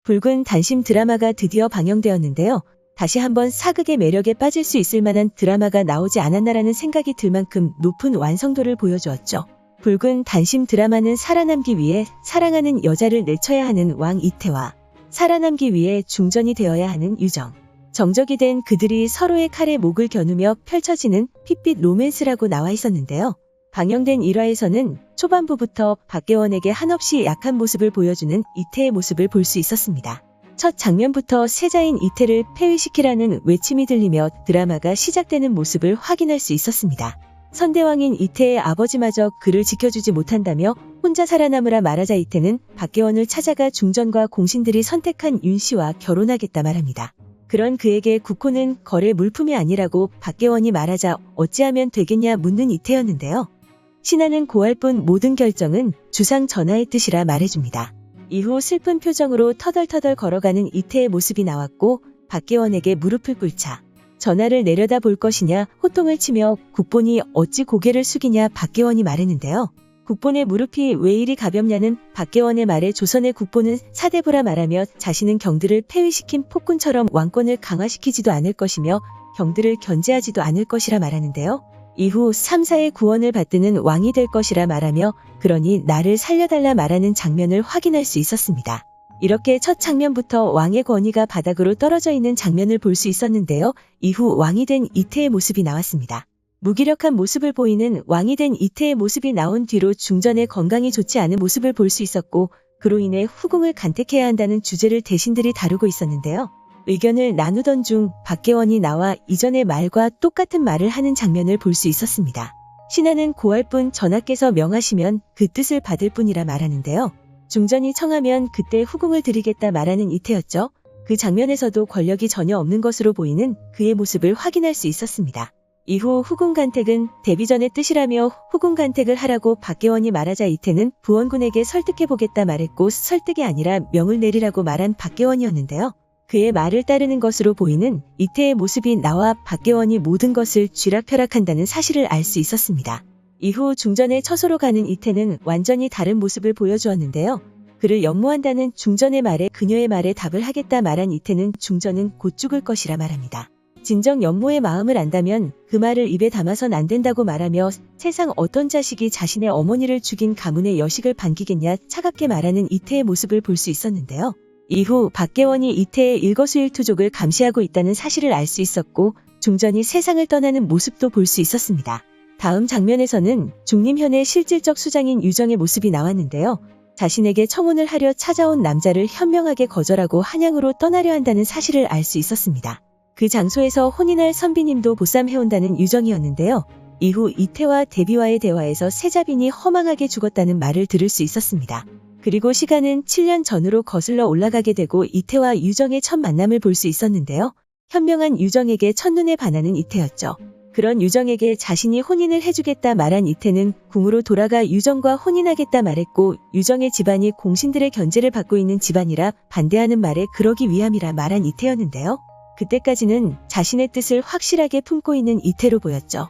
붉은 단심 드라마가 드디어 방영되었는데요. 다시 한번 사극의 매력에 빠질 수 있을 만한 드라마가 나오지 않았나라는 생각이 들 만큼 높은 완성도를 보여주었죠. 붉은 단심 드라마는 살아남기 위해 사랑하는 여자를 내쳐야 하는 왕 이태와 살아남기 위해 중전이 되어야 하는 유정, 정적이 된 그들이 서로의 칼에 목을 겨누며 펼쳐지는 핏빛 로맨스라고 나와 있었는데요. 방영된 1화에서는 초반부부터 박계원에게 한없이 약한 모습을 보여주는 이태의 모습을 볼 수 있었습니다. 첫 장면부터 세자인 이태를 폐위시키라는 외침이 들리며 드라마가 시작되는 모습을 확인할 수 있었습니다. 선대왕인 이태의 아버지마저 그를 지켜주지 못한다며 혼자 살아남으라 말하자 이태는 박계원을 찾아가 중전과 공신들이 선택한 윤씨와 결혼하겠다 말합니다. 그런 그에게 국호는 거래 물품이 아니라고 박계원이 말하자 어찌하면 되겠냐 묻는 이태였는데요. 신하는 고할 뿐 모든 결정은 주상 전하의 뜻이라 말해줍니다. 이후 슬픈 표정으로 터덜터덜 걸어가는 이태의 모습이 나왔고 박계원에게 무릎을 꿇자 전하를 내려다 볼 것이냐 호통을 치며 국본이 어찌 고개를 숙이냐 박계원이 말했는데요. 국본의 무릎이 왜 이리 가볍냐는 박계원의 말에 조선의 국본은 사대부라 말하며 자신은 경들을 폐위시킨 폭군처럼 왕권을 강화시키지도 않을 것이며 경들을 견제하지도 않을 것이라 말하는데요. 이후 3사의 구원을 받드는 왕이 될 것이라 말하며 그러니 나를 살려달라 말하는 장면을 확인할 수 있었습니다. 이렇게 첫 장면부터 왕의 권위가 바닥으로 떨어져 있는 장면을 볼 수 있었는데요. 이후 왕이 된 이태의 모습이 나왔습니다. 무기력한 모습을 보이는 왕이 된 이태의 모습이 나온 뒤로 중전의 건강이 좋지 않은 모습을 볼 수 있었고 그로 인해 후궁을 간택해야 한다는 주제를 대신들이 다루고 있었는데요. 의견을 나누던 중 박계원이 나와 이전의 말과 똑같은 말을 하는 장면을 볼 수 있었습니다. 신하는 고할 뿐 전하께서 명하시면 그 뜻을 받을 뿐이라 말하는데요. 중전이 청하면 그때 후궁을 드리겠다 말하는 이태였죠. 그 장면에서도 권력이 전혀 없는 것으로 보이는 그의 모습을 확인할 수 있었습니다. 이후 후궁 간택은 대비전의 뜻이라며 후궁 간택을 하라고 박계원이 말하자 이태는 부원군에게 설득해보겠다 말했고 설득이 아니라 명을 내리라고 말한 박계원이었는데요. 그의 말을 따르는 것으로 보이는 이태의 모습이 나와 박계원이 모든 것을 쥐락펴락한다는 사실을 알 수 있었습니다. 이후 중전의 처소로 가는 이태는 완전히 다른 모습을 보여주었는데요. 그를 연모한다는 중전의 말에 그녀의 말에 답을 하겠다 말한 이태는 중전은 곧 죽을 것이라 말합니다. 진정 연모의 마음을 안다면 그 말을 입에 담아선 안 된다고 말하며 세상 어떤 자식이 자신의 어머니를 죽인 가문의 여식을 반기겠냐 차갑게 말하는 이태의 모습을 볼 수 있었는데요. 이후 박계원이 이태의 일거수일투족을 감시하고 있다는 사실을 알 수 있었고 중전이 세상을 떠나는 모습도 볼 수 있었습니다. 다음 장면에서는 중림현의 실질적 수장인 유정의 모습이 나왔는데요. 자신에게 청혼을 하려 찾아온 남자를 현명하게 거절하고 한양으로 떠나려 한다는 사실을 알 수 있었습니다. 그 장소에서 혼인할 선비님도 보쌈해온다는 유정이었는데요. 이후 이태와 대비와의 대화에서 세자빈이 허망하게 죽었다는 말을 들을 수 있었습니다. 그리고 시간은 7년 전으로 거슬러 올라가게 되고 이태와 유정의 첫 만남을 볼 수 있었는데요. 현명한 유정에게 첫눈에 반하는 이태였죠. 그런 유정에게 자신이 혼인을 해주겠다 말한 이태는 궁으로 돌아가 유정과 혼인하겠다 말했고 유정의 집안이 공신들의 견제를 받고 있는 집안이라 반대하는 말에 그러기 위함이라 말한 이태였는데요. 그때까지는 자신의 뜻을 확실하게 품고 있는 이태로 보였죠.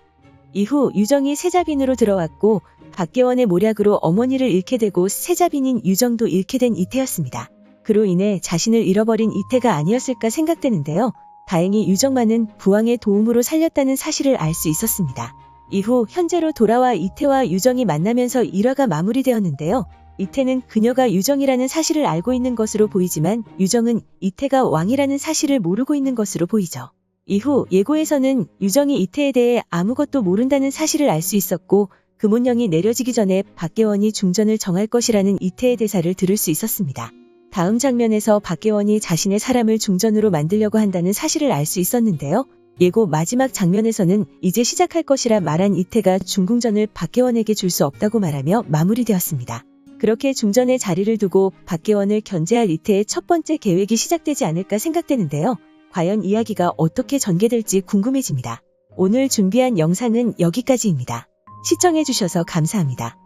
이후 유정이 세자빈으로 들어왔고 박계원의 모략으로 어머니를 잃게 되고 세자빈인 유정도 잃게 된 이태였습니다. 그로 인해 자신을 잃어버린 이태가 아니었을까 생각되는데요. 다행히 유정만은 부왕의 도움으로 살렸다는 사실을 알 수 있었습니다. 이후 현재로 돌아와 이태와 유정이 만나면서 1화가 마무리되었는데요. 이태는 그녀가 유정이라는 사실을 알고 있는 것으로 보이지만 유정은 이태가 왕이라는 사실을 모르고 있는 것으로 보이죠. 이후 예고에서는 유정이 이태에 대해 아무것도 모른다는 사실을 알 수 있었고 금운령이 내려지기 전에 박계원이 중전을 정할 것이라는 이태의 대사를 들을 수 있었습니다. 다음 장면에서 박계원이 자신의 사람을 중전으로 만들려고 한다는 사실을 알 수 있었는데요. 예고 마지막 장면에서는 이제 시작할 것이라 말한 이태가 중궁전을 박계원에게 줄 수 없다고 말하며 마무리되었습니다. 그렇게 중전의 자리를 두고 박계원을 견제할 이태의 첫 번째 계획이 시작되지 않을까 생각되는데요. 과연 이야기가 어떻게 전개될지 궁금해집니다. 오늘 준비한 영상은 여기까지입니다. 시청해주셔서 감사합니다.